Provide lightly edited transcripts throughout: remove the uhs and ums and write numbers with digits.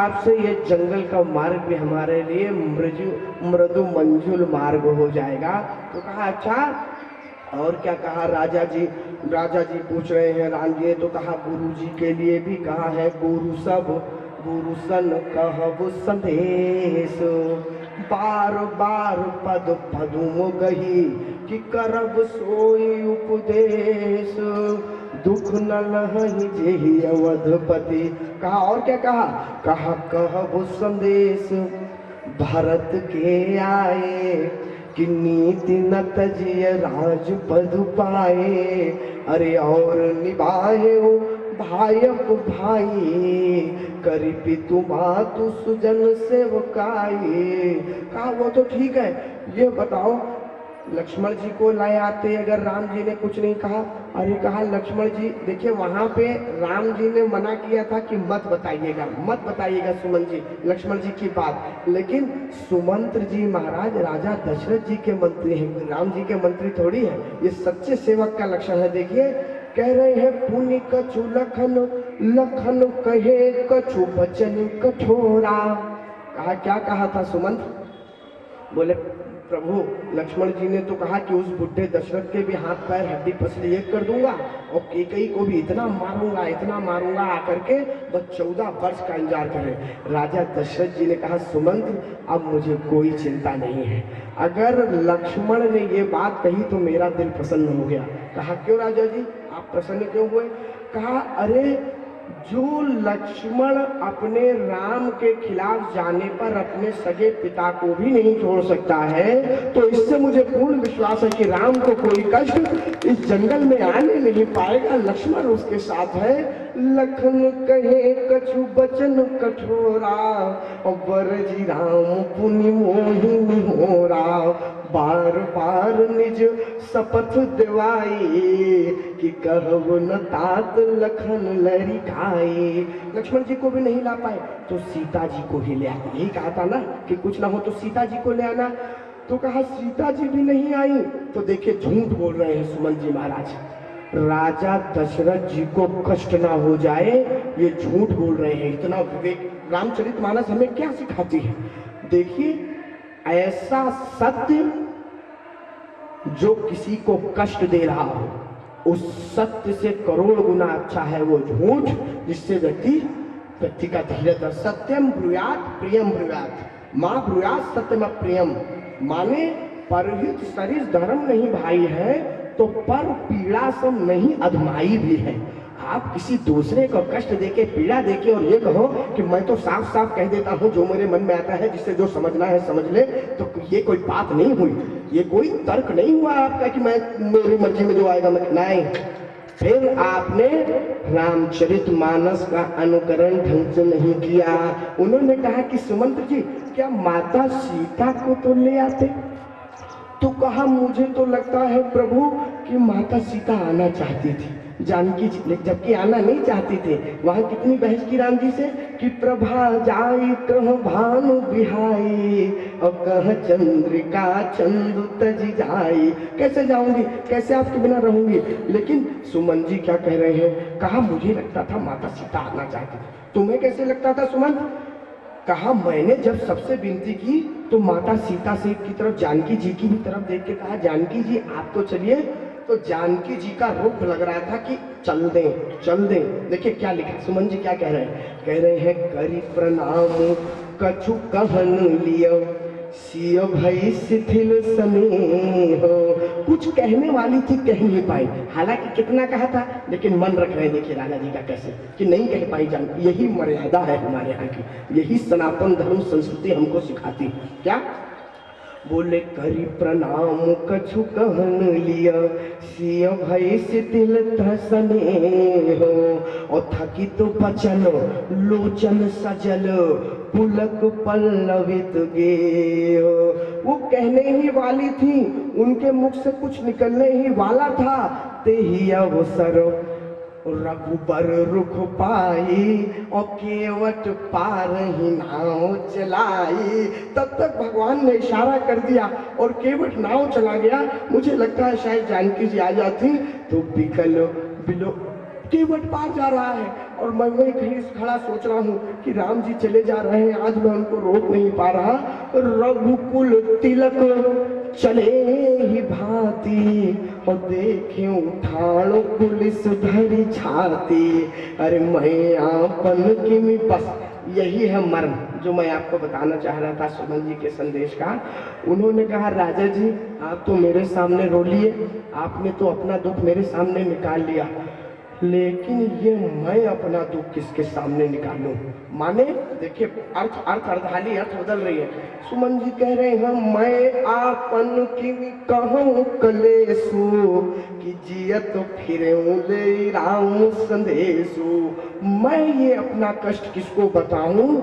हिसाब से ये जंगल का मार्ग भी हमारे लिए मृदु मंजुल मार्ग हो जाएगा। तो कहा अच्छा और क्या कहा राजा जी? राजा जी पूछ रहे हैं राम जी, तो कहा गुरु जी के लिए भी कहा है गुरु सब गुरु सन कहब संदेश, बार बार पद पदुम गही कि करब सोई उपदेश, दुख न लहहि जेहि अवधपति। कहा और क्या कहा? कहा कहब संदेश भरत के आए कि नीति न तजिय राज पद पाए, अरे और निभाए भायक भाई करी पितु मातु सुजन सेवकाई। कहा वो तो ठीक है, ये बताओ लक्ष्मण जी को लाए आते अगर राम जी ने कुछ नहीं कहा। अरे कहा लक्ष्मण जी देखिए वहां पे राम जी ने मना किया था कि मत बताइएगा सुमन जी लक्ष्मण जी की बात, लेकिन सुमंत्र जी महाराज राजा दशरथ जी के मंत्री हैं, राम जी के मंत्री थोड़ी है। ये सच्चे सेवक का लक्षण है। देखिए कह रहे हैं पुनि कछु लखन लखन कहे कछु बचन कठोरा। कहा क्या कहा था सुमंत्र? बोले प्रभु लक्ष्मण जी ने तो कहा कि उस बुढ़े दशरथ के भी हाथ पैर हड्डी पसली एक कर दूंगा और कैकेयी को भी इतना मारूंगा आकर के बस 14 वर्ष का इंतजार करे। राजा दशरथ जी ने कहा सुमंत्र अब मुझे कोई चिंता नहीं है, अगर लक्ष्मण ने ये बात कही तो मेरा दिल प्रसन्न हो गया। कहा क्यों राजा जी आप प्रसन्न क्यों हुए? कहा अरे जो लक्ष्मण अपने राम के खिलाफ जाने पर अपने सगे पिता को भी नहीं छोड़ सकता है, तो इससे मुझे पूर्ण विश्वास है कि राम को कोई कष्ट इस जंगल में आने नहीं पाएगा। लक्ष्मण उसके साथ है। लखन कहे कछु बचन कठोरा और बरजी राम पुनि मोहि निहोरा, बार बार निज शपथ दिवाई कि कहब न तात लखन लरी खाई। लक्ष्मण जी को भी नहीं ला पाए तो सीता जी को ही ले आते। यही कहा था ना कि कुछ ना हो तो सीता जी को ले आना। तो कहा सीता जी भी नहीं आई तो देखिए झूठ बोल रहे हैं सुमन जी महाराज। राजा दशरथ जी को कष्ट ना हो जाए ये झूठ बोल रहे हैं। इतना विवेक रामचरितमानस हमें क्या सिखाती है? देखिए ऐसा सत्य जो किसी को कष्ट दे रहा हो उस सत्य से करोड़ गुना अच्छा है वो झूठ जिससे व्यक्ति का धीरज। सत्यम ब्रूयात प्रियम ब्रूयात माँ ब्रूयात सत्यम प्रियम, माने परहित सरिस धर्म नहीं भाई है तो पर पीड़ा सम नहीं अधमाई भी है। आप किसी दूसरे को कष्ट देके पीड़ा देके और ये कहो कि मैं तो साफ साफ कह देता हूँ जो मेरे मन में आता है, जिससे जो समझना है समझ ले, तो ये कोई बात नहीं हुई, ये कोई तर्क नहीं हुआ आपका कि मैं मेरी मर्जी में जो आएगा मैं नहीं। फिर आपने रामचरितमानस का अनुकरण ढंग से नहीं किया। उन्होंने कहा कि सुमंत्र जी क्या माता सीता को तो ले आते? तो कहा मुझे तो लगता है प्रभु कि माता सीता आना चाहती थी जानकी जी, जबकि आना नहीं चाहती थे। वहां कितनी बहस की राम जी से कि प्रभा जाई कह भानु बिहाई और कह चंद्रिका चंदु तज जाई। कैसे जाऊंगी, कैसे आपके बिना रहूंगी? लेकिन सुमन जी क्या कह रहे हैं? कहा मुझे लगता था माता सीता आना चाहती थी। तुम्हें कैसे लगता था सुमन? कहा मैंने जब सबसे विनती की तो माता सीता से की तरफ जानकी जी की भी तरफ देख के कहा जानकी जी आप तो चलिए। तो जानकी जी का रुख लग रहा था कि चल दें। देखिए क्या लिखा सुमन जी क्या कह रहे हैं? कह रहे हैं करी प्रणाम कछु कहन लियो सिय भई शिथिल स्नेह। कुछ कहने वाली थी कह नहीं पाई, हालांकि कितना कहा था लेकिन मन रख रहे। देखिए राजा जी का कैसे कि नहीं कह पाई जान। यही मर्यादा है हमारे यहाँ की, यही सनातन धर्म संस्कृति हमको सिखाती। क्या बोले करी प्रणाम कछु कहन लिया सिय भई शिथिल स्नेह और थकी तो बचन लोचन सजल पुलक पल्लवित गे। वो कहने ही वाली थी, उनके मुख से कुछ निकलने ही वाला था, ते ही अवसर रघुबर रुख पाई और केवट पार ही नाव चलाई। तब तक भगवान ने इशारा कर दिया और केवट नाव चला गया। मुझे लगता है शायद जानकी जी आ जाती तो बिलो केवट पार जा रहा है, और मैं वही कहीं खड़ा सोच रहा हूँ कि राम जी चले जा रहे हैं, आज मैं उनको रोक नहीं पा रहा। रघुकुल तिलक चले ही भांति और देखे उठाड़ो पुलिस धरी छाती। अरे मैं आपन की मी बस यही है मर्म जो मैं आपको बताना चाह रहा था सुमन जी के संदेश का। उन्होंने कहा राजा जी आप तो मेरे सामने रो लिए, आपने तो अपना दुख मेरे सामने निकाल लिया, लेकिन ये मैं अपना दुख किसके सामने निकालूं। माने देखिए अर्थ अर्धाली अर्थ बदल रही है। सुमन जी कह रहे हैं मैं आपन की कहूँ कलेसु कि जियत फिरे ले राम संदेशु। मैं ये अपना कष्ट किसको बताऊं।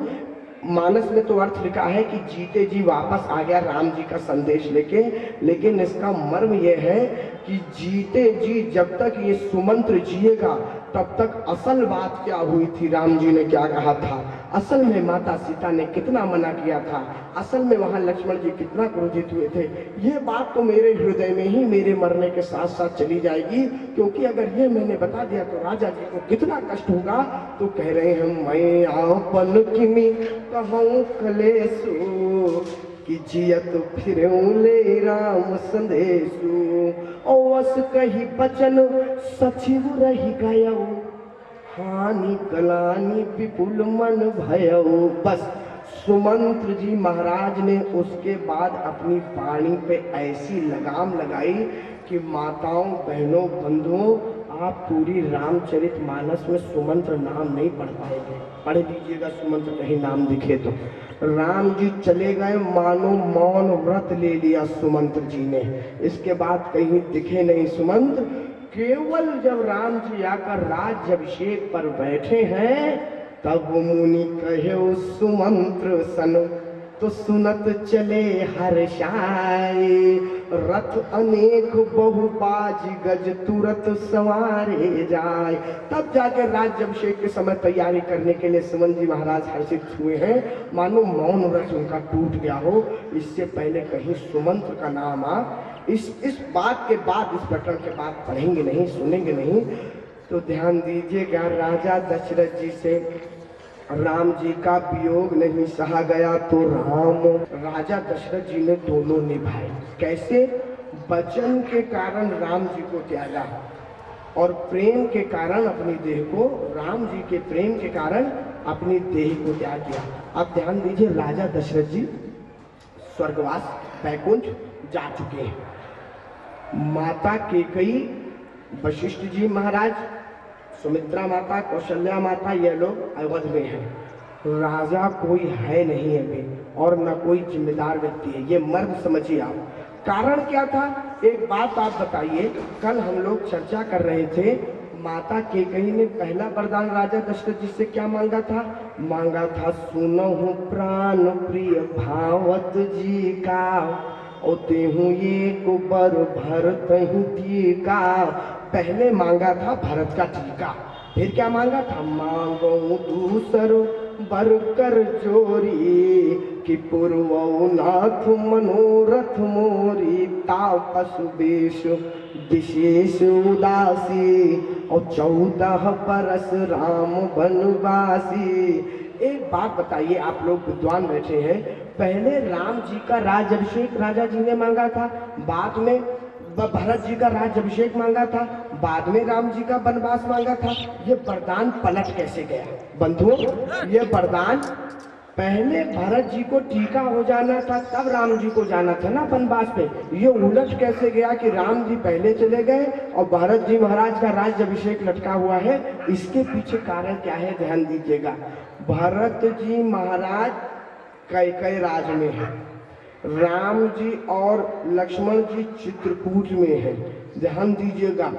मानस में तो अर्थ लिखा है कि जीते जी वापस आ गया राम जी का संदेश लेके, लेकिन इसका मर्म यह है कि जीते जी जब तक ये सुमंत्र जिएगा तब तक असल बात क्या हुई थी, राम जी ने क्या कहा था, असल में माता सीता ने कितना मना किया था, असल में वहां लक्ष्मण जी कितना क्रोधित हुए थे, ये बात तो मेरे हृदय में ही मेरे मरने के साथ साथ चली जाएगी। क्योंकि अगर ये मैंने बता दिया तो राजा जी को कितना कष्ट होगा। तो कह रहे हैं मैं आपन किमी कहूँ कलेसु कि जियत फिर ले राम संदेशु। ओवस कही बचन सचिव रही गयो, हानि गलानी विपुल मन भयो। बस सुमंत्र जी महाराज ने उसके बाद अपनी वाणी पे ऐसी लगाम लगाई कि माताओं बहनों बंधुओं आप पूरी रामचरित मानस में सुमंत्र नाम नहीं पढ़ पाएंगे। पढ़ लीजिएगा सुमंत्र कहीं नाम दिखे तो। राम जी चले गए, मानो मौन व्रत ले लिया सुमंत्र जी ने। इसके बाद कहीं दिखे नहीं सुमंत्र। केवल जब राम जी आकर राज्याभिषेक पर बैठे हैं तब मुनि कहे सुमंत्र सन तो सुनत चले हर्षाए। रथ अनेक बहुबाज गज तुरत सवारे जाए। तब जाकर राज्याभिषेक के समय तैयारी करने के लिए सुमन जी महाराज हर्षित हुए हैं, मानो मौन व्रत उनका टूट गया हो। इससे पहले कहीं सुमंत्र का नाम आ। इस बात के बाद, इस प्रकरण के बाद पढ़ेंगे नहीं, सुनेंगे नहीं। तो ध्यान दीजिएगा, राजा दशरथ जी से राम जी का वियोग नहीं सहा गया तो राजा दशरथ जी ने दोनों निभाए। कैसे? वचन के कारण राम जी को त्यागा और प्रेम के कारण अपनी देह को, राम जी के प्रेम के कारण अपनी देह को त्याग किया। अब ध्यान दीजिए, राजा दशरथ जी स्वर्गवास बैकुंठ जा चुके हैं। माता केकई, वशिष्ठ जी महाराज, सुमित्रा माता, कौशल्या माता, ये लोग अवध में हैं। राजा कोई है नहीं अभी और न कोई जिम्मेदार व्यक्ति है। ये मर्म समझिए आप। कारण क्या था? एक बात आप बताइए। कल हम लोग चर्चा कर रहे थे, माता केकई ने पहला वरदान राजा दशरथ जी से क्या मांगा था? मांगा था सुनहु प्राण प्रिय भावत जी का और तेहू ये को बर भरत ही का। पहले मांगा था भरत का टीका, फिर क्या मांगा था? मांगो दूसर बर कर जोरी कि पूर्वनाथ मनोरथ मोरी। तापस बेश विशेष उदासी और 14 बरस राम वनवासी। एक बात बताइए, आप लोग विद्वान बैठे हैं, पहले राम जी का राज्याभिषेक राजा जी ने मांगा था, बाद में भरत जी का राज्याभिषेक मांगा था, बाद में राम जी का वनवास मांगा था। ये वरदान पलट कैसे गया? बंधुओं, ये वरदान पहले भरत जी को टीका हो जाना था, तब राम जी को जाना था ना वनवास पे। ये उलट कैसे गया कि राम जी पहले चले गए और भरत जी महाराज का राज्याभिषेक लटका हुआ है? इसके पीछे कारण क्या है, ध्यान दीजिएगा। भरत जी महाराज कैकेयी राज में है, राम जी और लक्ष्मण जी चित्रकूट में है, ध्यान दीजिएगा।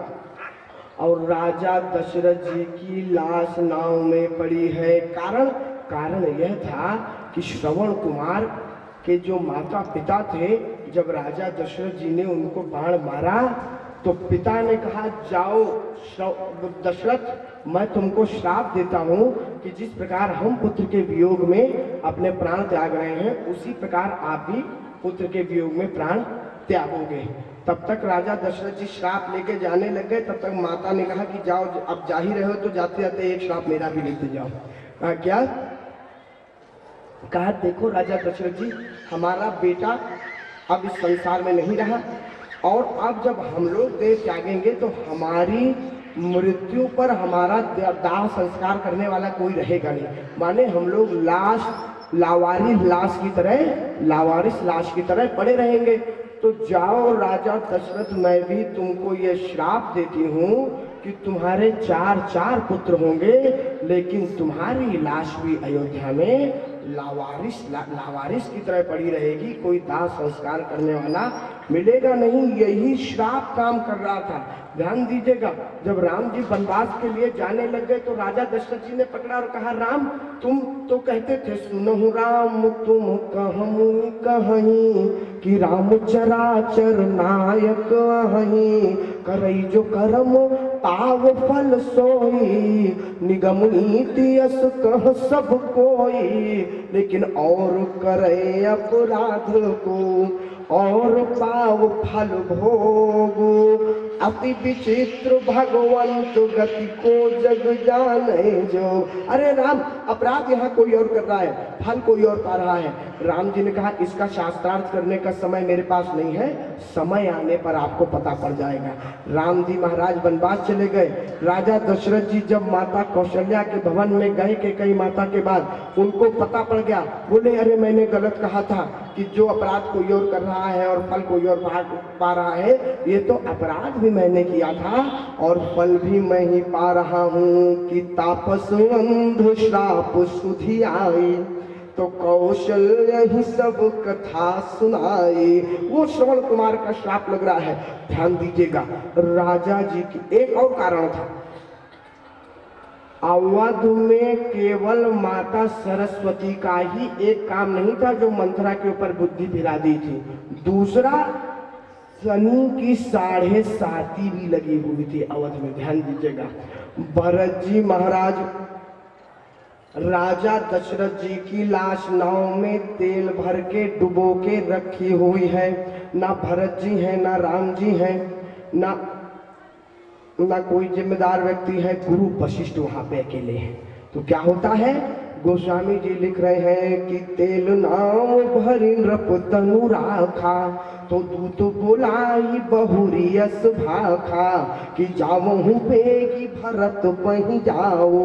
और राजा दशरथ जी की लाश नाव में पड़ी है। कारण यह था कि श्रवण कुमार के जो माता पिता थे, जब राजा दशरथ जी ने उनको बाण मारा तो पिता ने कहा जाओ दशरथ, मैं तुमको श्राप देता हूँ कि जिस प्रकार हम पुत्र के वियोग में अपने प्राण त्याग रहे हैं, उसी प्रकार आप भी पुत्र के वियोग में प्राण त्यागोगे। तब तक राजा दशरथ जी श्राप लेके जाने लग गए। तब तक माता ने कहा कि जाओ, अब जा ही रहे हो तो जाते जाते एक श्राप मेरा भी लेते जाओ। कहा क्या? कहा देखो राजा दशरथ जी, हमारा बेटा अब इस संसार में नहीं रहा, और अब जब हम लोग देह त्यागेंगे तो हमारी मृत्यु पर हमारा दाह संस्कार करने वाला कोई रहेगा नहीं। माने हम लोग लावारिस लाश की तरह पड़े रहेंगे। तो जाओ राजा दशरथ, मैं भी तुमको ये श्राप देती हूँ कि तुम्हारे चार पुत्र होंगे, लेकिन तुम्हारी लाश भी अयोध्या में लावारिस की तरह पड़ी रहेगी, कोई दाह संस्कार करने वाला मिलेगा नहीं। यही श्राप काम कर रहा था। ध्यान दीजिएगा, जब राम जी वनवास के लिए जाने लग गए तो राजा दशरथ जी ने पकड़ा और कहा, राम तुम तो कहते थे सुनहु राम तुम कहूँ कहीं कि राम चराचर नायक अहीं, करई जो कर्म पाव फल सोई, निगम नीति यस कह सब कोई, लेकिन और करे अपराध को और पाव फल भोग, अति विचित्र भगवंत गति को जग जाने जो। अरे राम, अपराध यहाँ कोई और कर रहा है, फल कोई और पा रहा है। राम जी ने कहा इसका शास्त्रार्थ करने का समय मेरे पास नहीं है, समय आने पर आपको पता पड़ जाएगा। राम जी महाराज वनवास चले गए। राजा दशरथ जी जब माता कौशल्या के भवन में गए के कई माता के बाद उनको पता पड़ गया। बोले अरे मैंने गलत कहा था कि जो अपराध कोई और कर रहा है और फल कोई और पा रहा है, ये तो अपराध भी मैंने किया था और फल भी मैं ही पा रहा हूँ कि तापस अंध श्राप सुधि आई, तो कौशल्य ही सब कथा सुनाई। वो श्रवण कुमार का श्राप लग रहा है। ध्यान दीजिएगा, राजा जी की एक और कारण था। अवध में केवल माता सरस्वती का ही एक काम नहीं था जो मंथरा के ऊपर बुद्धि फिरा दी थी, दूसरा शनि की 7.5 भी लगी हुई थी अवध में। ध्यान दीजिएगा, भरत जी महाराज राजा दशरथ जी की लाश नाव में तेल भर के डुबो के रखी हुई है। ना भरत जी हैं, ना राम जी हैं, ना कोई जिम्मेदार व्यक्ति है, गुरु वशिष्ठ वहां पे अकेले हैं। तो क्या होता है, गोस्वामी जी लिख रहे हैं कि तेल नाम भरी नृप तनु राखा, तो दूत बोलाई बहुरियस भाखा, कि जावहु बेगी भरत पही जाओ,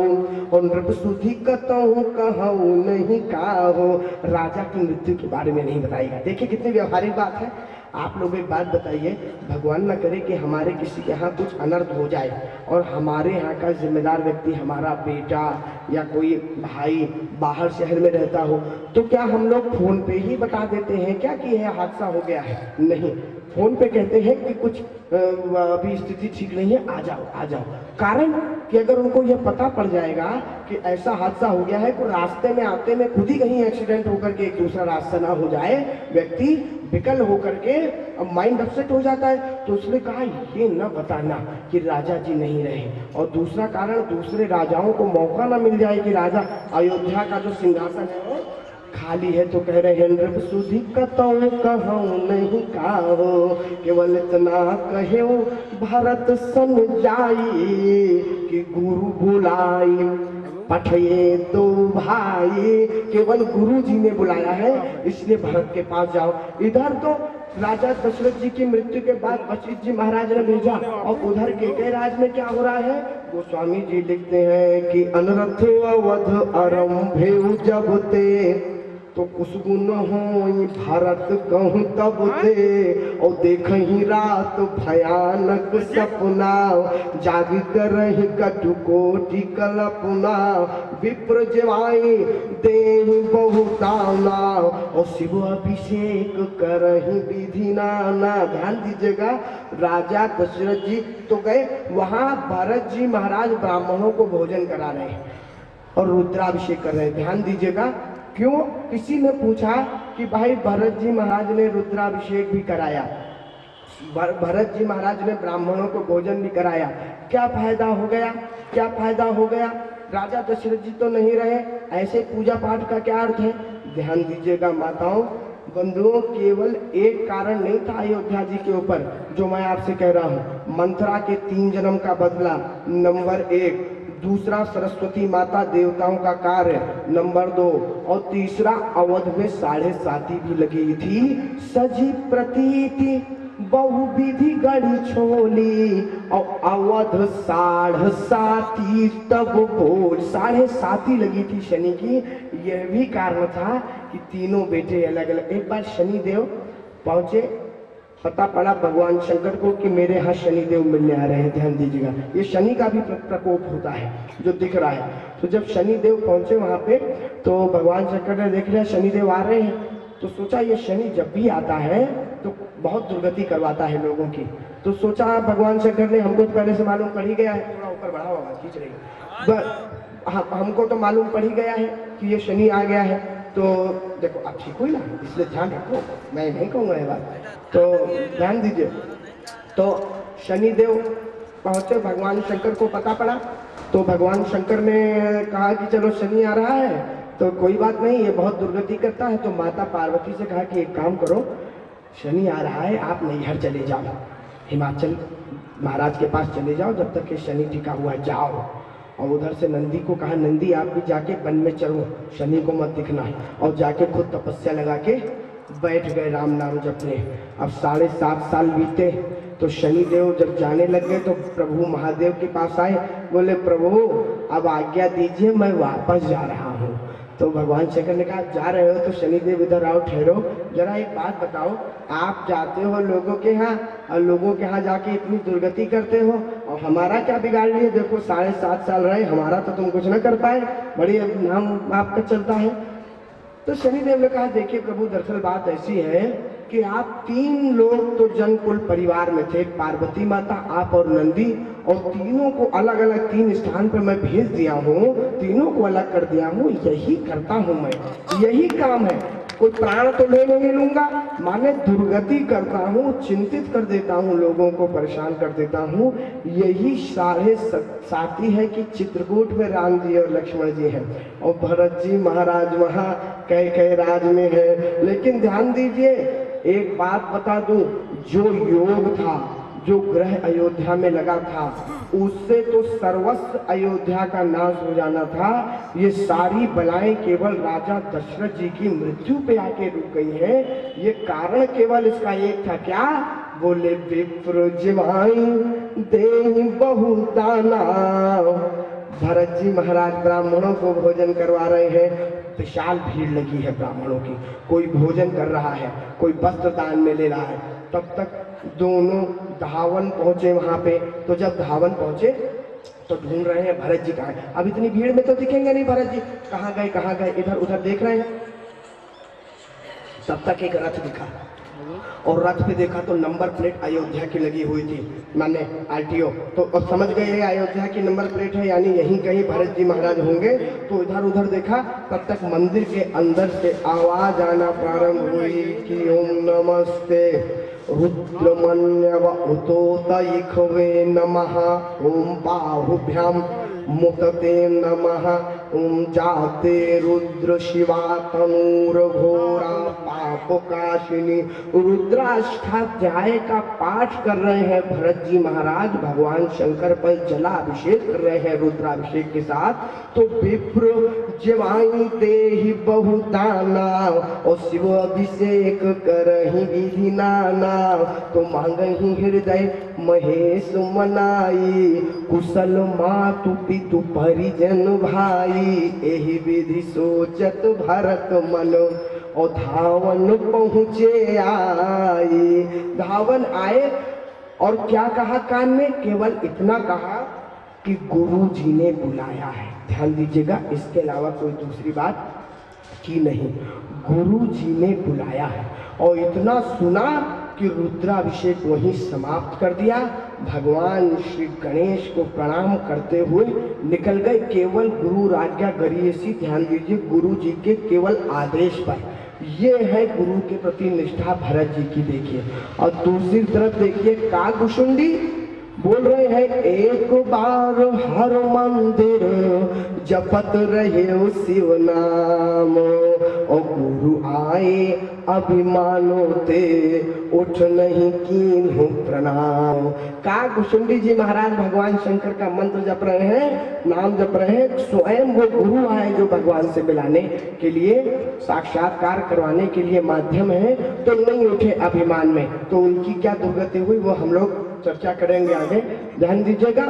और नृप सुधि कतहु कहूँ नहीं काहो। राजा की मृत्यु के बारे में नहीं बताएगा। देखिए कितनी व्यवहारिक बात है। आप लोग एक बात बताइए, भगवान ना करे कि हमारे किसी के यहाँ कुछ अनर्थ हो जाए और हमारे यहाँ का जिम्मेदार व्यक्ति, हमारा बेटा या कोई भाई बाहर शहर में रहता हो, तो क्या हम लोग फोन पे ही बता देते हैं क्या कि यह हादसा हो गया है? नहीं, फोन पे कहते हैं कि कुछ अभी स्थिति ठीक नहीं है, आ जाओ। कारण कि अगर उनको यह पता पड़ जाएगा कि ऐसा हादसा हो गया है तो रास्ते में आते में खुद ही कहीं एक्सीडेंट होकर के एक दूसरा रास्ता ना हो जाए, व्यक्ति विकल होकर के माइंड अपसेट हो जाता है। तो उसने कहा ये न बताना कि राजा जी नहीं रहे, और दूसरा कारण दूसरे राजाओं को मौका ना मिल जाए कि राजा अयोध्या का जो सिंहासन है वो खाली है। तो कह रहे हैं नृप सुधि कतहु कहूँ नहीं काहो, केवल इतना कहे भरत सन जाई, कि गुरु बुलाई पठये दो भाई। केवल गुरु जी ने बुलाया है, इसलिए भरत के पास जाओ। इधर तो राजा दशरथ जी की मृत्यु के बाद वशिष्ठ जी महाराज ने भेजा, और उधर केकई राज में क्या हो रहा है, गोस्वामी जी लिखते हैं कि अनरथ अवध आरंभे जब ते, तो कुसगुन हो भारत कहूँ तब दे, और देखही रात भयानक सपना, जाग कर कटु कोटि कल्पना, विप्र जवाई दे बहुताना, और शिव अभिषेक करही विधि नाना। ध्यान दीजिएगा, राजा दशरथ जी तो गए वहां, भरत जी महाराज ब्राह्मणों को भोजन करा रहे हैं और रुद्राभिषेक कर रहे हैं। ध्यान दीजिएगा, क्यों? किसी ने पूछा कि भाई भरत जी महाराज ने रुद्राभिषेक भी कराया, भरत जी महाराज ने ब्राह्मणों को भोजन भी कराया, क्या फायदा हो गया? क्या फायदा हो गया? राजा दशरथ जी तो नहीं रहे, ऐसे पूजा पाठ का क्या अर्थ है? ध्यान दीजिएगा माताओं, बंधुओं केवल एक कारण नहीं था अयोध्या जी के ऊपर जो मैं आपसे कह रहा हूँ। मंथरा के 3 जन्म का बदला नंबर 1, दूसरा सरस्वती माता देवताओं का कार्य नंबर 2, और तीसरा अवध में 7.5 भी लगी थी। सजी प्रतीति बहुविधि गढ़ी छोली और अवध 7.5 तब बोल। 7.5 लगी थी शनि की। यह भी कारण था कि तीनों बेटे अलग अलग। एक बार शनि देव पहुंचे, पता पड़ा भगवान शंकर को कि मेरे यहाँ शनि देव मिलने आ रहे हैं। ध्यान दीजिएगा, ये शनि का भी प्रकोप होता है जो दिख रहा है। तो जब शनि देव पहुंचे वहां पे तो भगवान शंकर ने देख लिया शनि देव आ रहे हैं, तो सोचा ये शनि जब भी आता है तो बहुत दुर्गति करवाता है लोगों की। तो सोचा भगवान शंकर ने, हमको तो पहले से मालूम पड़ ही गया है, थोड़ा ऊपर बढ़ा होगा खींच रही, हमको तो मालूम पड़ ही गया है कि ये शनि आ गया है। तो देखो अब ठीक हुई ना, इसलिए ध्यान रखो, मैं नहीं कहूँगा ये बात, तो ध्यान दीजिए। तो शनिदेव पहुंचे, भगवान शंकर को पता पड़ा, तो भगवान शंकर ने कहा कि चलो शनि आ रहा है तो कोई बात नहीं, ये बहुत दुर्गति करता है। तो माता पार्वती से कहा कि एक काम करो, शनि आ रहा है, आप नैहर चले जाओ, हिमाचल महाराज के पास चले जाओ, जब तक ये शनि टिका हुआ है जाओ। और उधर से नंदी को कहा नंदी आप भी जाके वन में चलो, शनि को मत दिखना। और जाके खुद तपस्या लगा के बैठ गए राम नाम जपने। अब 7.5 साल बीते तो शनिदेव जब जाने लग गए तो प्रभु महादेव के पास आए, बोले प्रभु अब आज्ञा दीजिए, मैं वापस जा रहा हूँ। तो भगवान शंकर ने कहा जा रहे हो तो शनिदेव इधर आओ, ठहरो, जरा एक बात बताओ, आप जाते हो लोगों के यहाँ और लोगों के यहाँ जाके इतनी दुर्गति करते हो और हमारा क्या बिगाड़ लिए? देखो 7.5 साल रहे, हमारा तो तुम कुछ न कर पाए, बड़ी नाम आपका चलता है। तो शनिदेव ने कहा देखिए प्रभु, दरअसल बात ऐसी है कि आप 3 लोग तो जनकुल परिवार में थे, पार्वती माता, आप और नंदी, और तीनों को अलग अलग 3 स्थान पर मैं भेज दिया हूँ, तीनों को अलग कर दिया हूँ। यही करता हूँ मैं, यही काम है, कोई प्राण तो ले नहीं लूंगा, माने दुर्गति करता हूँ, चिंतित कर देता हूँ, लोगों को परेशान कर देता हूँ। यही 7.5 है कि चित्रकूट में राम जी और लक्ष्मण जी हैं और भरत जी महाराज वहाँ कई राज में है। लेकिन ध्यान दीजिए, एक बात बता दूं, जो योग था, जो ग्रह अयोध्या में लगा था, उससे तो सर्वस्व अयोध्या का नाश हो जाना था। ये सारी बलाएं केवल राजा दशरथ जी की मृत्यु पे आके रुक गई है। ये कारण केवल इसका एक था, क्या? बोले विप्र जिवाई देहि बहु दाना। भरत जी महाराज ब्राह्मणों को भोजन करवा रहे हैं, विशाल भीड़ लगी है ब्राह्मणों की, कोई भोजन कर रहा है, कोई वस्त्र दान में ले रहा है। तब तक दोनों धावन पहुंचे वहां पे। तो जब धावन पहुंचे तो ढूंढ रहे हैं भरत जी कहाँ हैं। अब इतनी भीड़ में तो दिखेंगे नहीं भरत जी, कहाँ गए, इधर उधर देख रहे हैं। तब तक एक रथ दिखा और रथ पे देखा तो नंबर प्लेट अयोध्या की लगी हुई थी, माने आरटीओ। तो अब समझ गए ये अयोध्या की नंबर प्लेट है, यानी यहीं कहीं भरत जी महाराज होंगे। तो इधर उधर देखा, तब तक मंदिर के अंदर से आवाज आना प्रारंभ हुई कि ओम नमस्ते रुद्रमन्यव उतोदयिखवे नमः, ओम बाहुभ्याम मुक्ते नमः, ओम जाते रुद्र शिवा तनूर घोरा पापकाशिनी। रुद्राष्टाध्याय का पाठ कर रहे हैं भरत जी महाराज, भगवान शंकर पर जलाभिषेक कर रहे हैं रुद्राभिषेक के साथ। तो विप्र जिवाई देहि बहु दाना, और शिव अभिषेक करहि विधि नाना। तो मांगहि हृदय महेश मनाई, कुशल मातु पितु परिजन भाई। एहि विधि सोचत भरत मन, और धावन पहुँचे आए। धावन आए और क्या कहा कान में? केवल इतना कहा कि गुरु जी ने बुलाया है। ध्यान दीजिएगा, इसके अलावा कोई दूसरी बात की नहीं, गुरु जी ने बुलाया है। और इतना सुना कि रुद्राभिषेक वहीं समाप्त कर दिया। भगवान श्री गणेश को प्रणाम करते हुए निकल गए, केवल गुरु राजा गरियसी। ध्यान दीजिए, गुरु जी के केवल आदेश पर। ये है गुरु के प्रति निष्ठा भरत जी की। देखिए, और दूसरी तरफ देखिए काकभुशुंडी, बोल रहे हैं एक बार हर मंदिर जपत रहे शिव नाम, और गुरु आए अभिमानो ते उठ नहीं कीन्हु प्रणाम। का कुशुंडी जी महाराज भगवान शंकर का मंत्र जप रहे हैं, नाम जप रहे हैं, स्वयं वो गुरु आए जो भगवान से मिलाने के लिए, साक्षात्कार करवाने के लिए माध्यम है, तो नहीं उठे अभिमान में। तो उनकी क्या दुर्गति हुई वो हम लोग चर्चा करेंगे आगे, ध्यान दीजिएगा।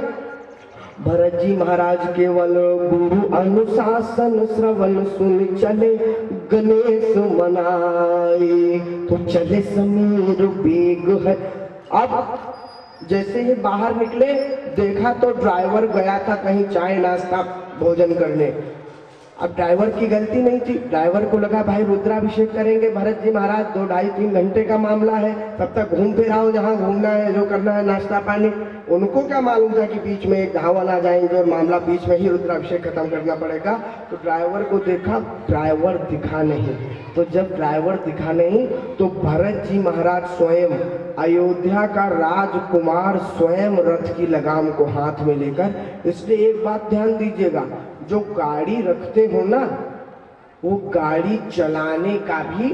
भरत जी महाराज केवल गुरु अनुशासन श्रवण सुन चले गणेश मनाए, तो चले समीर बेग है। अब जैसे ही बाहर निकले देखा तो ड्राइवर गया था कहीं चाय नाश्ता भोजन करने। अब ड्राइवर की गलती नहीं थी, ड्राइवर को लगा भाई रुद्राभिषेक करेंगे भरत जी महाराज, 2 ढाई 3 घंटे का मामला है, तब तक घूम फिर आओ जहाँ घूमना है, जो करना है, नाश्ता पानी। उनको क्या मालूम था कि बीच में एक धावन आ जाएंगे और मामला बीच में ही रुद्राभिषेक खत्म करना पड़ेगा। तो ड्राइवर को देखा, ड्राइवर दिखा नहीं। तो जब ड्राइवर दिखा नहीं तो भरत जी महाराज स्वयं, अयोध्या का राजकुमार स्वयं रथ की लगाम को हाथ में लेकर, इसलिए एक बात ध्यान दीजिएगा, जो गाड़ी रखते हो ना वो गाड़ी चलाने का भी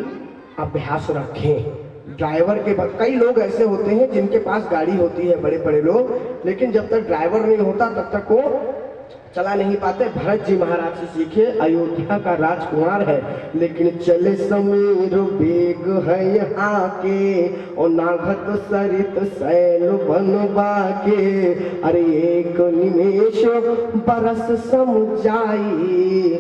अभ्यास रखें। ड्राइवर के बाद कई लोग ऐसे होते हैं जिनके पास गाड़ी होती है, बड़े बड़े लोग, लेकिन जब तक ड्राइवर नहीं होता तब तक वो चला नहीं पाते। भरत जी महाराज से सीखे, अयोध्या का राजकुमार है लेकिन चले समीर बेग है यहाँ के, और नाघत सरित सैल बनवा के, अरे एक निमेष बरस सम जाई,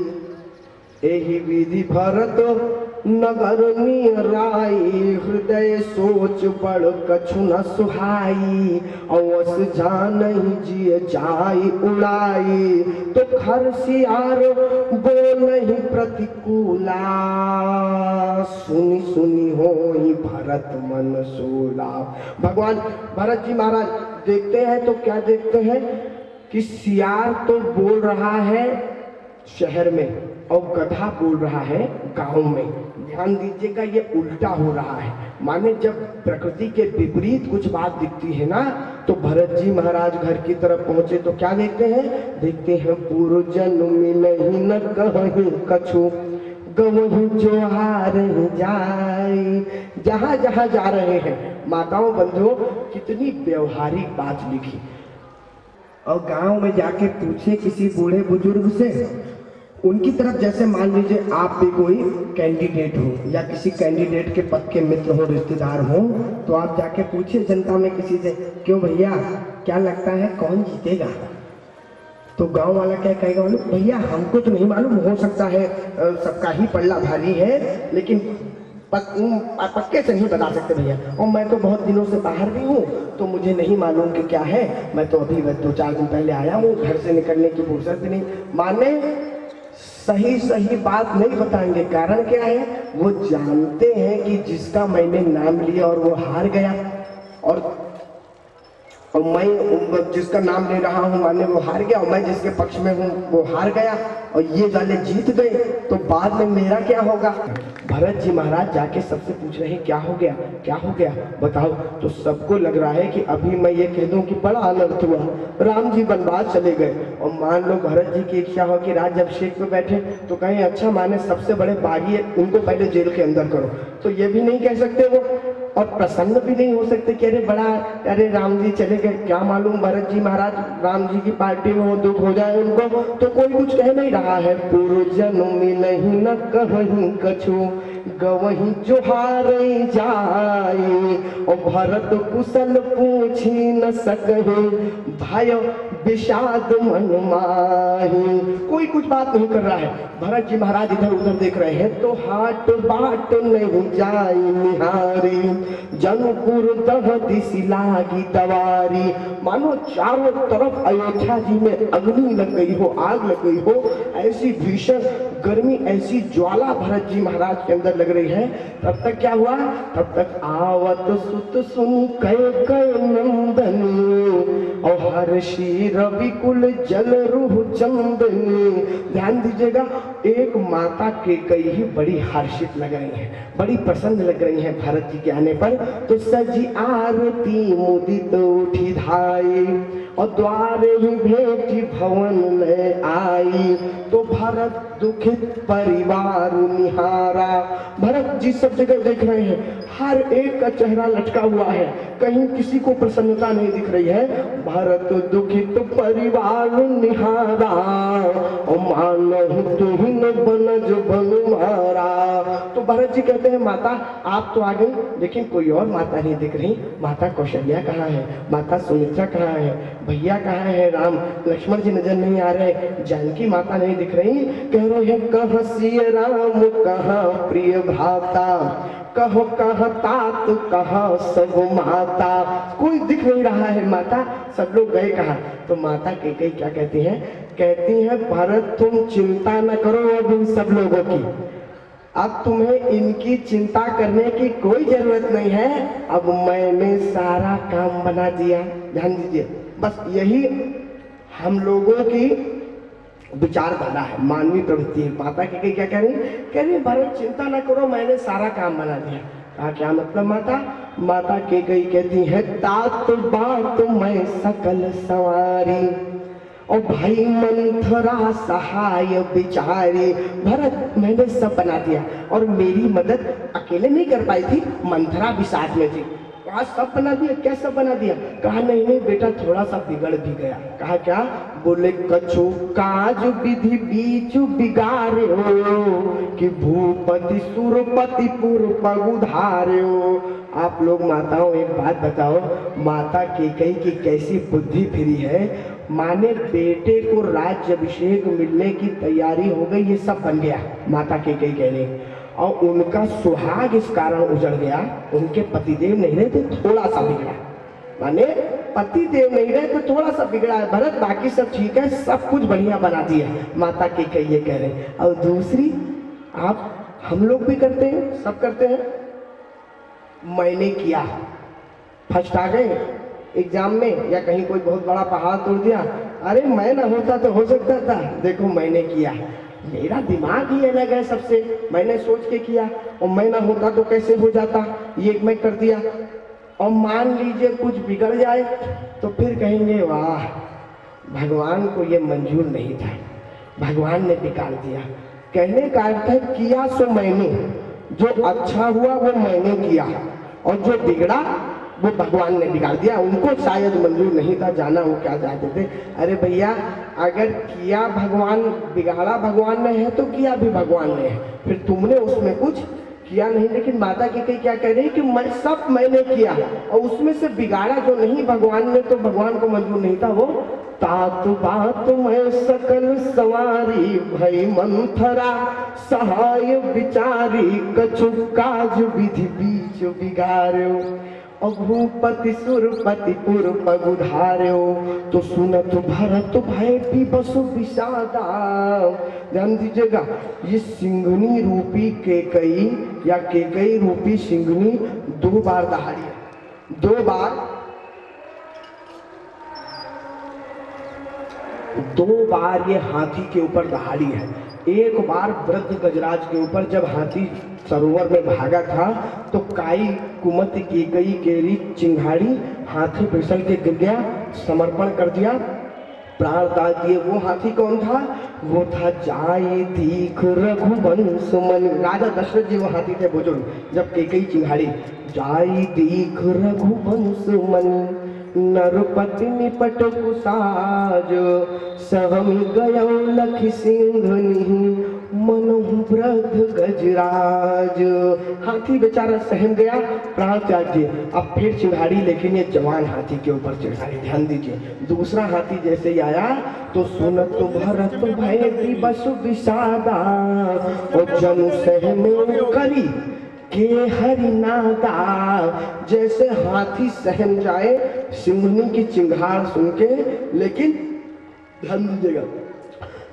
एहि विधि भरत नगर निराई, हृदय सोच बड़ कछु न सुहाई, अवस जानहि जिय जाई उड़ाई, तो खर सियार बोलहि प्रतिकूला, सुनी सुनी होई भरत मन सोला। भगवान भरत जी महाराज देखते हैं तो क्या देखते हैं कि सियार तो बोल रहा है शहर में और गधा बोल रहा है गांव में। ध्यान दीजिएगा, ये उल्टा हो रहा है। माने जब प्रकृति के विपरीत कुछ बात दिखती है ना, तो भरत जी महाराज घर की तरफ पहुंचे तो क्या देखते हैं? देखते हैं पूर्व जन्म में नहीं न कहीं कछु, गवहीं जो हार जाए। जहां जहां जा रहे हैं माताओं बंधुओं, कितनी व्यवहारिक बात लिखी। और गांव में जाके पूछे किसी बूढ़े बुजुर्ग से, उनकी तरफ जैसे मान लीजिए आप भी कोई कैंडिडेट हो या किसी कैंडिडेट के पद के मित्र हो, रिश्तेदार हो, तो आप जाके पूछिए जनता में किसी से, क्यों भैया क्या लगता है कौन जीतेगा? तो गांव वाला क्या कहेगा? भैया हमको तो नहीं मालूम, हो सकता है सबका ही पल्ला भारी है, लेकिन पक्के से नहीं बता सकते भैया, और मैं तो बहुत दिनों से बाहर भी हूँ तो मुझे नहीं मालूम कि क्या है, मैं तो अभी 2-4 दिन पहले आया हूँ, घर से निकलने की फुर्सत भी नहीं। माने सही सही बात नहीं बताएंगे। कारण क्या है? वो जानते हैं कि जिसका मैंने नाम लिया और वो हार गया, और मैं जिसका नाम ले रहा हूँ माने वो हार गया, और मैं जिसके पक्ष में हूँ वो हार गया, और ये वाले जीत गए, तो बाद में मेरा क्या होगा? भरत जी महाराज जाके सबसे पूछ रहे हैं क्या हो गया, क्या हो गया बताओ। तो सबको लग रहा है कि अभी मैं ये कह दूं कि बड़ा अनर्थ हुआ, राम जी वनवास चले गए, और मान लो भरत जी की इच्छा हो कि राज्याभिषेक में बैठे, तो कहें अच्छा माने सबसे बड़े बागी है, उनको पहले जेल के अंदर करो, तो ये भी नहीं कह सकते वो, और प्रसन्न भी नहीं हो सकते कि अरे बड़ा, अरे राम जी चले गए, क्या मालूम भरत जी महाराज राम जी की पार्टी में हो, दुख हो जाए उनको, तो कोई कुछ कह नहीं रहा है। पूर्व जन्म में नहीं न कहीं कछु, गवहीं जो हार जाए, और भरत कुशल पूछी न सकहे, भय विषाद मन माही। कोई कुछ बात नहीं कर रहा है। भरत जी महाराज इधर उधर देख रहे हैं, तो हाट बाट नहीं जाई निहारी, जनपुर दह दिशि लागी दवारी। मानो चारों तरफ अयोध्या जी में अग्नि लग गई हो, आग लग गई हो, ऐसी भीषण गर्मी, ऐसी ज्वाला भरत जी महाराज के अंदर लग रही है। तब तक क्या हुआ? तब तक आवत सुत सुन कय नंदनी, और हर्षि रवि कुल जल रूह चंदनी। ध्यान दीजिएगा, एक माता केकई ही बड़ी हर्षित लग रही है, बड़ी प्रसन्न लग रही है भरत जी के आने पर। तो सजी आरती मुदित उठी धाई और द्वारे ही भेटी भवन ले आई। तो भरत दुखित परिवार निहारा। भरत जी सब जगह देख रहे हैं, हर एक का चेहरा लटका हुआ है, कहीं किसी को प्रसन्नता नहीं दिख रही है। भरत दुखित परिवार निहारा और मानहु तुहिन बनज बनुमारा। तो भरत जी कहते हैं माता आप तो आ गई, लेकिन कोई और माता नहीं दिख रही। माता कौशल्या कहाँ है, माता सुमित्रा कहाँ है, भैया कहाँ है राम, लक्ष्मण जी नजर नहीं आ रहे, जानकी माता नहीं दिख रही। कह रहे हैं कहाँ सिय राम कहाँ प्रिय भ्राता, कहो कहाँ तात कहाँ सब माता। कोई दिख नहीं रहा है माता, सब लोग गए कहाँ। तो माता केकई क्या कहती हैं, कहती हैं भरत तुम चिंता न करो अब इन सब लोगों की, अब तुम्हें इनकी चिंता करने की कोई जरूरत नहीं है, अब मैंने सारा काम बना दिया। ध्यान दीजिए, बस यही हम लोगों की विचारधारा है, मानवीय प्रवृत्ति है। माता केकई क्या कह रही भरत चिंता न करो मैंने सारा काम बना दिया। कहा क्या मतलब माता। माता केकई कहती है तात बात मैं सकल सवारी और भाई मंथरा सहाय बिचारी। भरत मैंने सब बना दिया और मेरी मदद अकेले नहीं कर पाई थी, मंथरा भी साथ में थी। कहा सब बना दिया, क्या सब बना दिया। कहा नहीं नहीं बेटा थोड़ा सा बिगड़ भी गया। कहा क्या। बोले कछु काज विधि बीच बिगाड़े हो कि भूपति सुरपति पुर पगुधारे हो। आप लोग माताओं एक बात बताओ, माता केकई की कैसी बुद्धि फिरी है। माने बेटे को राज्य अभिषेक मिलने की तैयारी हो गई, ये सब बन गया। माता केकई कह रही, और उनका सुहाग इस कारण उजड़ गया, उनके पतिदेव नहीं रहे थे, थोड़ा सा बिगड़ा। माने पतिदेव नहीं रहे तो थोड़ा सा बिगड़ा है भरत, बाकी सब ठीक है, सब कुछ बढ़िया बना दिया। माता केकई ये कह रहे। और दूसरी आप हम लोग भी करते हैं, सब करते हैं, मैंने किया, फर्स्ट आ गए एग्जाम में या कहीं कोई बहुत बड़ा पहाड़ तोड़ दिया, अरे मैं ना होता तो हो सकता था, देखो मैंने किया, मेरा दिमाग ही अलग है सबसे, मैंने सोच के किया, और मैं ना होता तो कैसे हो जाता, ये मैं कर दिया। और मान लीजिए कुछ बिगड़ जाए तो फिर कहेंगे वाह भगवान को ये मंजूर नहीं था, भगवान ने बिगाड़ दिया। कहने का अर्थ है किया सो मैंने, जो अच्छा हुआ वो मैंने किया, और जो बिगड़ा वो भगवान ने बिगाड़ दिया। उनको शायद मंजूर नहीं था, जाना वो क्या चाहते थे। अरे भैया अगर किया भगवान, बिगाड़ा भगवान ने है तो किया भी भगवान ने है, फिर तुमने उसमें कुछ किया नहीं। लेकिन माता केकई क्या कह रही है कि मैं सब मैंने किया और उसमें से बिगाड़ा जो नहीं भगवान ने, तो भगवान को मंजूर नहीं था। वो तात बात मैं सकल सवारी भई मंथरा सहाय बिचारी कछु काज विधि बीच बिगाड़ो और भूपति सुरपति पुर पगुधार्यो। तो सुनत भरत भय विवश विषादा। ध्यान दीजिएगा, ये सिंघनी रूपी केकई या केकई रूपी सिंघनी 2 बार दहाड़ी है, 2 बार ये हाथी के ऊपर दहाड़ी है। एक बार वृद्ध गजराज के ऊपर जब हाथी सरोवर में भागा था तो काई कुमति केकई केरी चिंगाड़ी हाथी फिसल के गिर गया, समर्पण कर दिया, प्राण डाल दिए। वो हाथी कौन था? वो था जाई दीख रघुवंश मन। राजा दशरथ जी वो हाथी थे बुजुर्ग, जब केकई चिंगाड़ी जाई दीख रघुवंश मन नरपति निपट कुसाज सहमी गयो लखि सिंधनि मनहु वृद्ध गजराज। हाथी बेचारा सहम गया, प्राण त्याग दिए। अब फिर चिंगाड़ी, लेकिन ये जवान हाथी के ऊपर चिंगाड़ी। ध्यान दीजिए, दूसरा हाथी जैसे ही आया तो सुनत भरत भय विवश विषादा और जनु सहमे करी के हरिनादा। जैसे हाथी सहम जाए सिंहनी की चिंगार सुन के, लेकिन ध्यान दीजिएगा,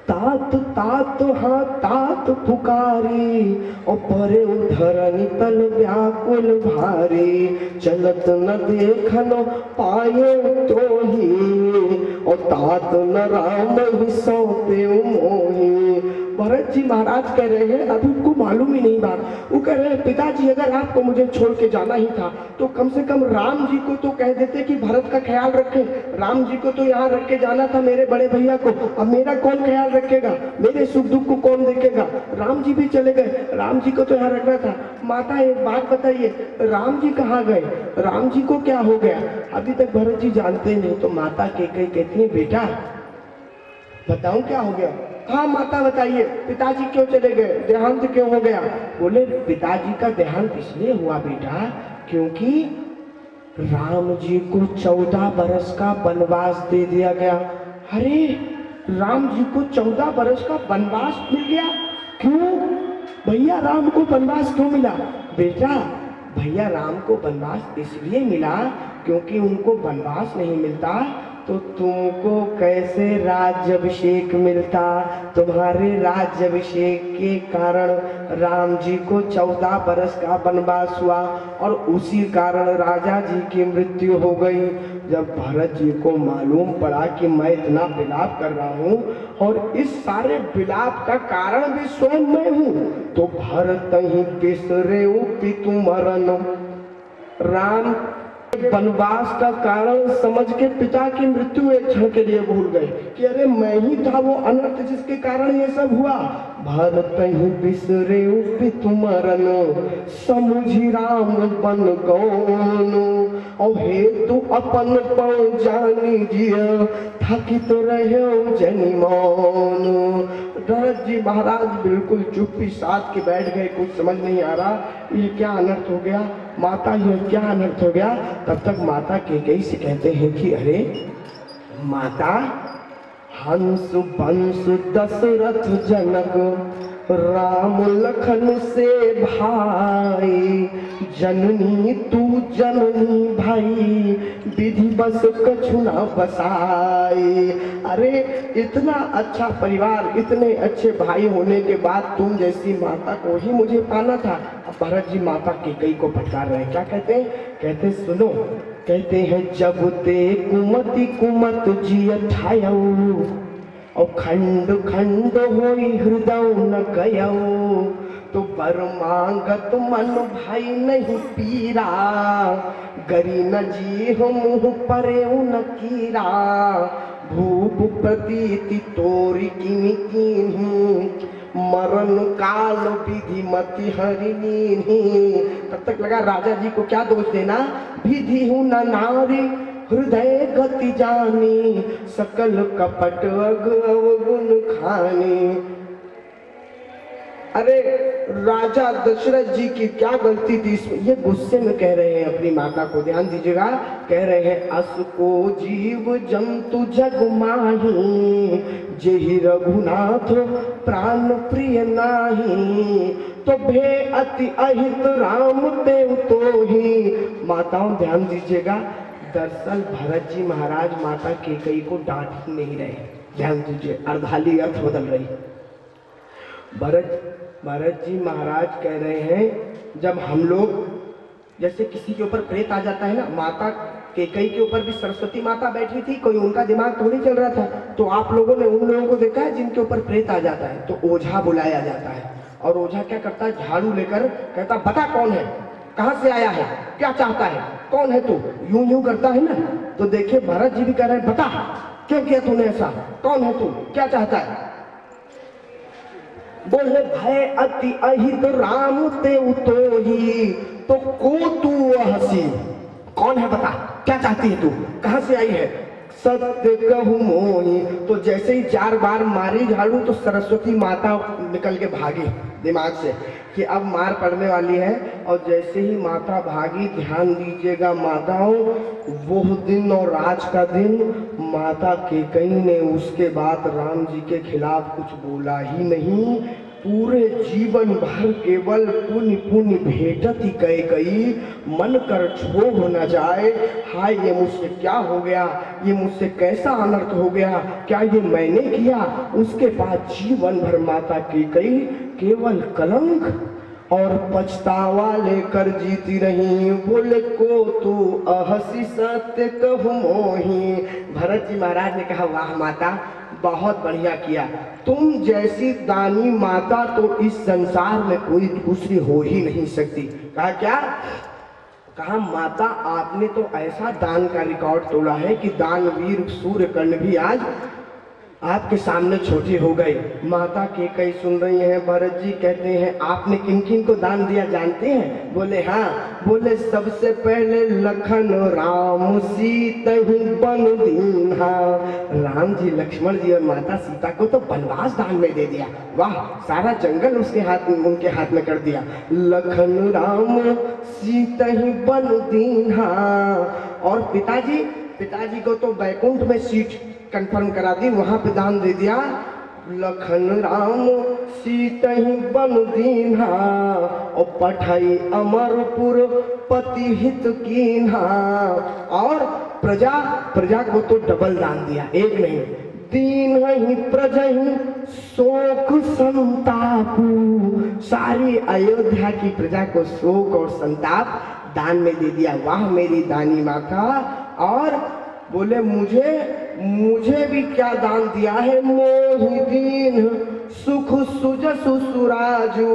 तात तात हाँ तात पुकारी और परे धरनी तल व्याकुल भारी चलत न देखन पाए तो ही और तात न राम ही सौंपे मोही भरत जी महाराज कह रहे हैं अभी उनको मालूम ही नहीं बात। वो कह रहे हैं पिताजी अगर आपको मुझे छोड़ के जाना ही था तो कम से कम राम जी को तो कह देते कि भरत का ख्याल रखें। राम जी को तो यहाँ रख के जाना था मेरे बड़े भैया को, अब मेरा कौन ख्याल रखेगा, मेरे सुख दुख को कौन देखेगा। राम जी भी चले गए, राम जी को तो यहाँ रखना था। माता एक बात बताइए, राम जी कहाँ गए, राम जी को क्या हो गया, अभी तक भरत जी जानते नहीं। तो माता कैकेयी कहती है बेटा बताऊं क्या हो गया। हाँ माता बताइए, पिताजी क्यों चले गए, देहांत क्यों हो गया। बोले पिताजी का देहांत इसलिए हुआ बेटा क्योंकि राम जी को 14 बरस का वनवास दे दिया गया। अरे राम जी को 14 बरस का वनवास मिल गया, क्यों भैया राम को वनवास क्यों मिला। बेटा भैया राम को वनवास इसलिए मिला क्योंकि उनको वनवास नहीं मिलता तो तुमको कैसे राज्याभिषेक मिलता। तुम्हारे राज्याभिषेक के कारण राम जी को 14 बरस का वनवास हुआ और उसी कारण राजा जी की मृत्यु हो गई। जब भरत जी को मालूम पड़ा कि मैं इतना विलाप कर रहा हूँ और इस सारे विलाप का कारण भी स्वयं मैं हूँ, तो भरत ही बिसरे पितु मरण। राम वनवास का कारण समझ के पिता की मृत्यु एक क्षण के लिए भूल गए कि अरे मैं ही था वो अनर्थ जिसके कारण ये सब हुआ। भरत ही बिसरे पितु मरण समुझी राम बन गौन और हेतु अपन पौ जानी जिया थकित रहे जनि मौन। भरत जी महाराज बिल्कुल चुप्पी साध के बैठ गए, कुछ समझ नहीं आ रहा ये क्या अनर्थ हो गया, माता ये क्या अनर्थ हो गया। तब तक माता कैकेयी से कहते हैं कि अरे माता हंस बंस दशरथ जनक राम लखन से भाई जननी तू जननी भाई विधि बस कछु ना बसाई। अरे इतना अच्छा परिवार, इतने अच्छे भाई होने के बाद तुम जैसी माता को ही मुझे पाना था। अब भरत जी माता कैकेयी को फटकार रहे हैं, क्या कहते हैं, कहते सुनो, कहते हैं जब ते कुमति कुमत जिय ठायऊ और खंड खंड होई हृदय न गयऊ तो बर मांगत मन भाई नहीं पीरा गरी न जी हम परे न कीरा भूप प्रतीति तोरी किमी मरण काल विधि मति हरिणी। तब तक लगा राजा जी को क्या दोष देना, विधि हूँ न नारी हृदय गति जानी सकल कपट अवगुण खानी। अरे राजा दशरथ जी की क्या गलती थी इसमें, ये गुस्से में कह रहे हैं अपनी माता को, ध्यान दीजिएगा। कह रहे हैं अस को जीव जंतु जग माही जेहि रघुनाथ प्राण प्रिय नाही तो भे अति अहित राम देव तो ही। माताओं ध्यान दीजिएगा, दरअसल भरत जी महाराज माता कैकेयी को डांट ही नहीं रहे, ध्यान दीजिए, अर्धाली अर्थ बदल रही। भरत जी महाराज कह रहे हैं जब हम लोग जैसे किसी के ऊपर प्रेत आ जाता है ना, माता कैकेयी के ऊपर भी सरस्वती माता बैठी थी, कोई उनका दिमाग थोड़ी चल रहा था। तो आप लोगों ने उन लोगों को देखा है जिनके ऊपर प्रेत आ जाता है तो ओझा बुलाया जाता है और ओझा क्या करता है, झाड़ू लेकर कहता बता कौन है, कहाँ से आया है, क्या चाहता है, कौन है तू, यूं यूं करता है ना। तो देखिए भरत जी भी कह रहे हैं बता क्यों किया तूने ऐसा, कौन है तू, क्या चाहता है। बोले भय अति अहित राम ते तो ही तो को तू हसी, कौन है बता, क्या चाहती है तू, कहाँ से आई है। सत्य कहूँ मोही, तो जैसे ही 4 बार मारी झाड़ू तो सरस्वती माता निकल के भागी दिमाग से कि अब मार पड़ने वाली है। और जैसे ही माता भागी, ध्यान दीजिएगा माताओं, वो दिन और आज का दिन माता कैकेयी ने उसके बाद राम जी के खिलाफ कुछ बोला ही नहीं। पूरे जीवन भर केवल पुण्य पुण्य भेटत ही कैकेयी, मन कर क्षोभ न जाए, हाय ये मुझसे क्या हो गया, ये मुझसे कैसा अनर्थ हो गया, क्या ये मैंने किया। उसके बाद जीवन भर माता कैकेयी केवल कलंक और पछतावा लेकर जीती रही। बोले को तू अहसी सत्य कहूँ मोही। भरत जी महाराज ने कहा वाह माता, बहुत बढ़िया किया, तुम जैसी दानी माता तो इस संसार में कोई दूसरी हो ही नहीं सकती। कहा क्या? कहा माता आपने तो ऐसा दान का रिकॉर्ड तोड़ा है कि दानवीर सूर्यकर्ण भी आज आपके सामने छोटी हो गई। माता के कई सुन रही हैं। भरत जी कहते हैं आपने किन किन को दान दिया जानते हैं? बोले हाँ। बोले सबसे पहले लखन राम सीता बन दीन्हा। राम जी, लक्ष्मण जी और माता सीता को तो वनवास दान में दे दिया। वाह, सारा जंगल उसके हाथ में, उनके हाथ में कर दिया। लखन राम सीता बन दीन्हा। और पिताजी को तो बैकुंठ में सीट कंफर्म करा दी, वहां पे दान दे दिया। लखन राम सीता बन दीन्हा और पठाई अमरपुर पति हित कीन्हा। और प्रजा को तो डबल दान दिया, एक नहीं। दीन ही प्रजहि शोक संतापु। सारी अयोध्या की प्रजा को शोक और संताप दान में दे दिया। वाह मेरी दानी माता। और बोले मुझे भी क्या दान दिया है? मोहि दीन सुख सुजसु सुराजू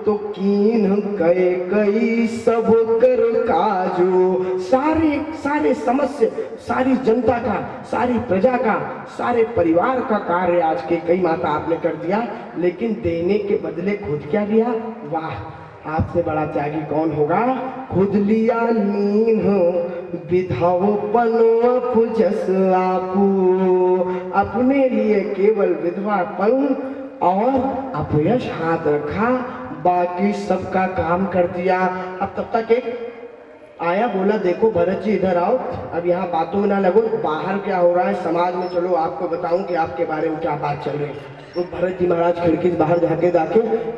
तो कीन कई सब कर काजू। सारे समस्या, सारी जनता का, सारी प्रजा का, सारे परिवार का कार्य आज के कई माता आपने कर दिया, लेकिन देने के बदले खुद क्या दिया? वाह, आपसे बड़ा त्यागी कौन होगा? खुद लिया लीन विधवापन जस आपू। अपने लिए केवल विधवापन और अपयश हाथ रखा, बाकी सबका काम कर दिया। अब तब तक एक आया, बोला देखो भरत जी इधर आओ, अब यहाँ बातों में ना लगो, बाहर क्या हो रहा है समाज में, चलो आपको बताऊं कि आपके बारे में क्या बात चल रही है। तो भरत जी महाराज खिड़की से बाहर जाके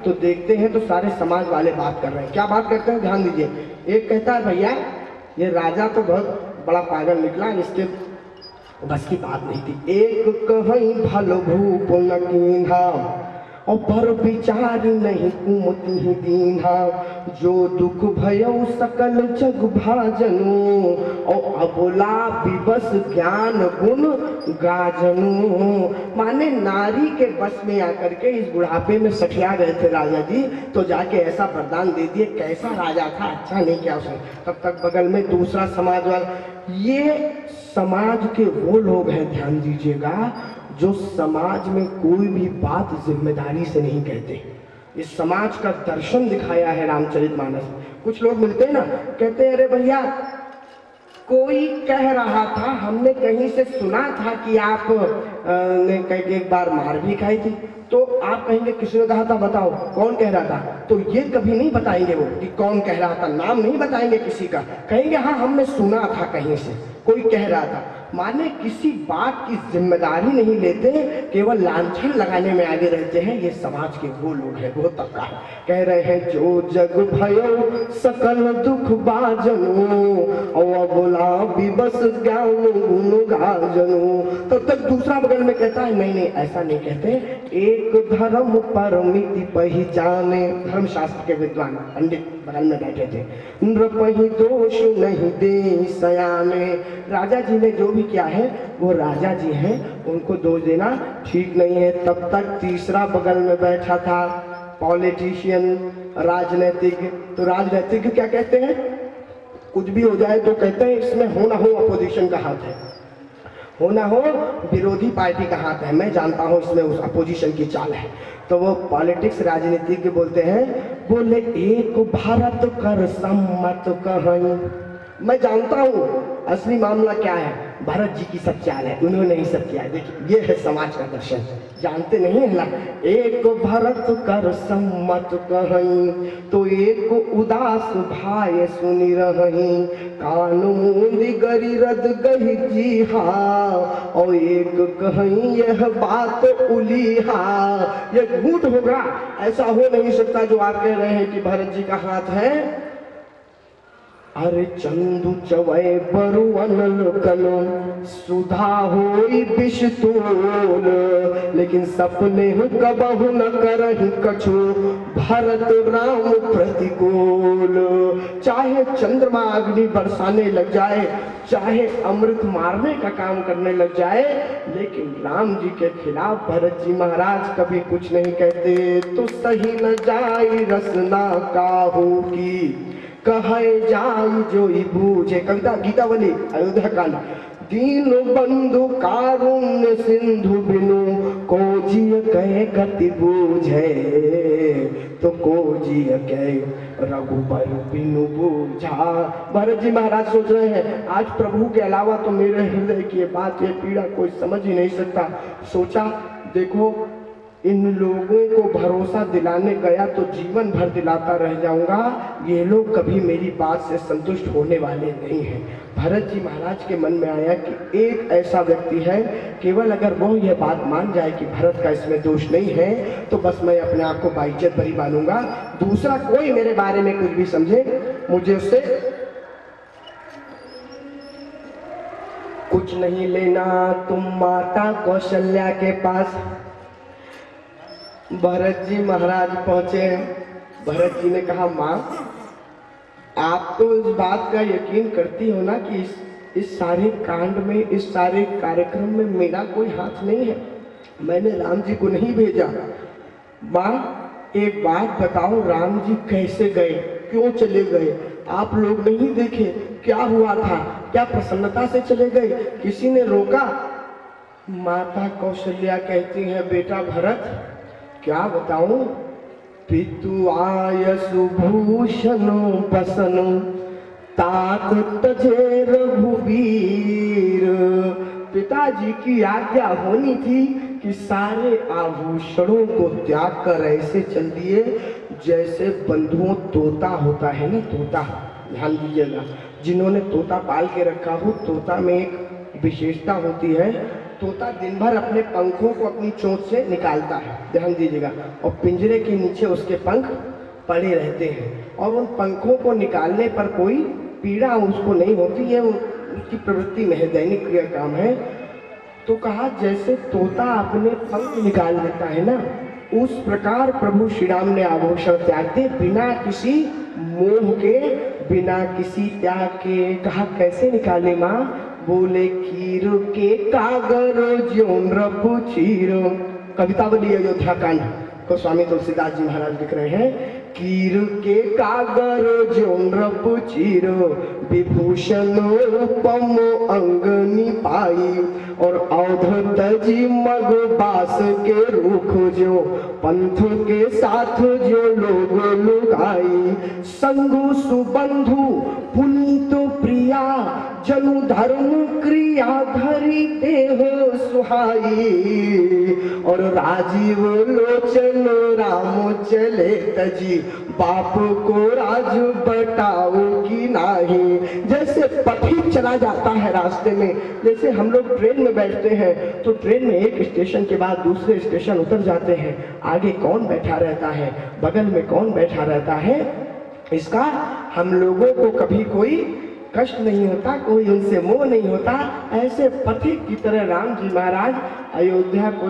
तो देखते हैं तो सारे समाज वाले बात कर रहे हैं। क्या बात करते हैं ध्यान दीजिए। एक कहता है भैया ये राजा तो बहुत बड़ा पागल निकला, इसके बस की बात नहीं थी। एक कहीं भल भूप न कीन्हा और पर विचार नहीं कुमति ही दीन्हा। जो दुख भयो सकल जग भाजनु और अबोला विबस ज्ञान गुण गाजनु। माने नारी के बस में आकर के इस बुढ़ापे में सठिया गए थे राजा जी, तो जाके ऐसा वरदान दे दिए। कैसा राजा था, अच्छा नहीं किया उसने। तब तक बगल में दूसरा समाज वाला, ये समाज के वो लोग हैं, ध्यान दीजिएगा, जो समाज में कोई भी बात जिम्मेदारी से नहीं कहते। इस समाज का दर्शन दिखाया है रामचरितमानस। कुछ लोग मिलते हैं ना, कहते हैं अरे भैया कोई कह रहा था, हमने कहीं से सुना था कि आप ने कहीं एक बार मार भी खाई थी, तो आप कहेंगे किसने कहा था, बताओ कौन कह रहा था। तो ये कभी नहीं बताएंगे वो कि कौन कह रहा था, नाम नहीं बताएंगे किसी का, कहेंगे हाँ हमने सुना था कहीं से कोई कह रहा था। माने किसी बात की जिम्मेदारी नहीं लेते, केवल लांछन लगाने में आगे रहते हैं। ये समाज के वो लोग हैं, वो तबका है। कह रहे हैं जो जग भयो सकल दुख बाजनु और बोला विबस ज्ञान गुण गाजनु। तब तक दूसरा बगल में कहता है नहीं ऐसा नहीं कहते। एक धर्म परमिति पहचाने, धर्मशास्त्र के विद्वान पंडित बगल में बैठे थे। नृपहि दोष नहीं दे सयाने। राजा जी ने जो भी किया है वो राजा जी हैं, उनको दोष देना ठीक नहीं है। तब तक तीसरा बगल में बैठा था पॉलिटिशियन, राजनीतिक। तो राजनीतिक क्या कहते हैं, कुछ भी हो जाए तो कहते हैं इसमें हो ना हो अपोजिशन का हाथ है, हो ना हो विरोधी पार्टी का हाथ है। मैं जानता हूँ इसमें उस अपोजिशन की चाल है। तो वो पॉलिटिक्स राजनीतिज्ञ बोलते हैं, बोले एक भारत कर सम्मत कहीं। मैं जानता हूँ असली मामला क्या है, भरत जी की सब चाल है, उन्होंने ही सब किया है। देखिए ये है समाज का दर्शन, जानते नहीं है ना। एक भरत कर सम्मत कहीं तो एक उदास भाई सुनी रही। कानून गरी रद गही जी हाँ और एक कहीं यह बात उली हाँ। ये झूठ होगा, ऐसा हो नहीं सकता जो आप कह रहे हैं कि भरत जी का हाथ है। अरे चंदु चवै बरुअन लोकनो सुधा होई विष तोल, लेकिन सपने हूँ कबहु न करहि कछु भरत राम प्रतिकूल। चाहे चंद्रमा अग्नि बरसाने लग जाए, चाहे अमृत मारने का काम करने लग जाए, लेकिन राम जी के खिलाफ भरत जी महाराज कभी कुछ नहीं कहते। तो सही न जाई रसना काहू की, कहे जाई जोई बूझे। कविता गीतावली अयोध्या कांड। दीन बंधु कारुण्य सिंधु बिनु, को जिय कहे गति बूझे, तो को जिय कहे रघुबर बिनु बूझा। भरत जी महाराज सोच रहे हैं आज प्रभु के अलावा तो मेरे हृदय की बात, ये पीड़ा कोई समझ ही नहीं सकता। सोचा देखो इन लोगों को भरोसा दिलाने गया तो जीवन भर दिलाता रह जाऊंगा, ये लोग कभी मेरी बात से संतुष्ट होने वाले नहीं हैं। भरत जी महाराज के मन में आया कि एक ऐसा व्यक्ति है, केवल अगर वो ये बात मान जाए कि भरत का इसमें दोष नहीं है, तो बस मैं अपने आप को बाइज्जत भरी मानूंगा। दूसरा कोई मेरे बारे में कुछ भी समझे, मुझे उससे कुछ नहीं लेना। तुम माता कौशल्या के पास। भरत जी महाराज पहुंचे। भरत जी ने कहा माँ, आप तो इस बात का यकीन करती हो ना कि इस सारे कांड में, इस सारे कार्यक्रम में मेरा कोई हाथ नहीं है, मैंने राम जी को नहीं भेजा। माँ एक बात बताओ, राम जी कैसे गए, क्यों चले गए? आप लोग नहीं देखे क्या हुआ था? क्या प्रसन्नता से चले गए? किसी ने रोका? माता कौशल्या कहती है बेटा भरत क्या बताऊं, पितु आयसु भूषणो बसनो तात तजे रघुवीर। पिताजी की आज्ञा होनी थी कि सारे आभूषणों को त्याग कर ऐसे चल दिए जैसे बंधुओं तोता होता है ना, तोता, ध्यान दीजिएगा, जिन्होंने तोता पाल के रखा हो, तोता में एक विशेषता होती है, तोता दिन भर अपने पंखों को अपनी चोंच से निकालता है, ध्यान दीजिएगा, और पिंजरे के नीचे उसके पंख पड़े रहते हैं, और उन पंखों को निकालने पर कोई पीड़ा उसको नहीं होती है, उसकी प्रवृत्ति में है, दैनिक क्रिया काम है। तो कहा जैसे तोता अपने पंख निकाल लेता है ना, उस प्रकार प्रभु श्री राम ने आभूषण त्याग दिए बिना किसी मोह के, बिना किसी त्याग के। कहा कैसे निकाले माँ? बोले खीर के कागर ज्योन रपु चीरो। कवितावली अयोध्या कांड को स्वामी तुलसीदास जी महाराज लिख रहे हैं। कीर के कागर ज्योन रपु चीरो, विभूषणोपम अंग निपाई, और अवध तजी मग बास के रुख जो, पंथ के साथ जो लोग लुगाई, संगु सुबंधु पुनीत प्रिया, जनु धर्म क्रिया धरी देह सुहाई, और राजीव लोचन राम चले तजी, बाप को राज बटाओ की नाही। जैसे पथिक चला जाता है रास्ते में, जैसे हम लोग ट्रेन में बैठते हैं तो ट्रेन में एक स्टेशन के बाद दूसरे स्टेशन उतर जाते हैं, आगे कौन बैठा रहता है, बगल में कौन बैठा रहता है, इसका हम लोगों को कभी कोई कष्ट नहीं होता, कोई उनसे मोह नहीं होता। ऐसे पथिक की तरह राम जी महाराज अयोध्या को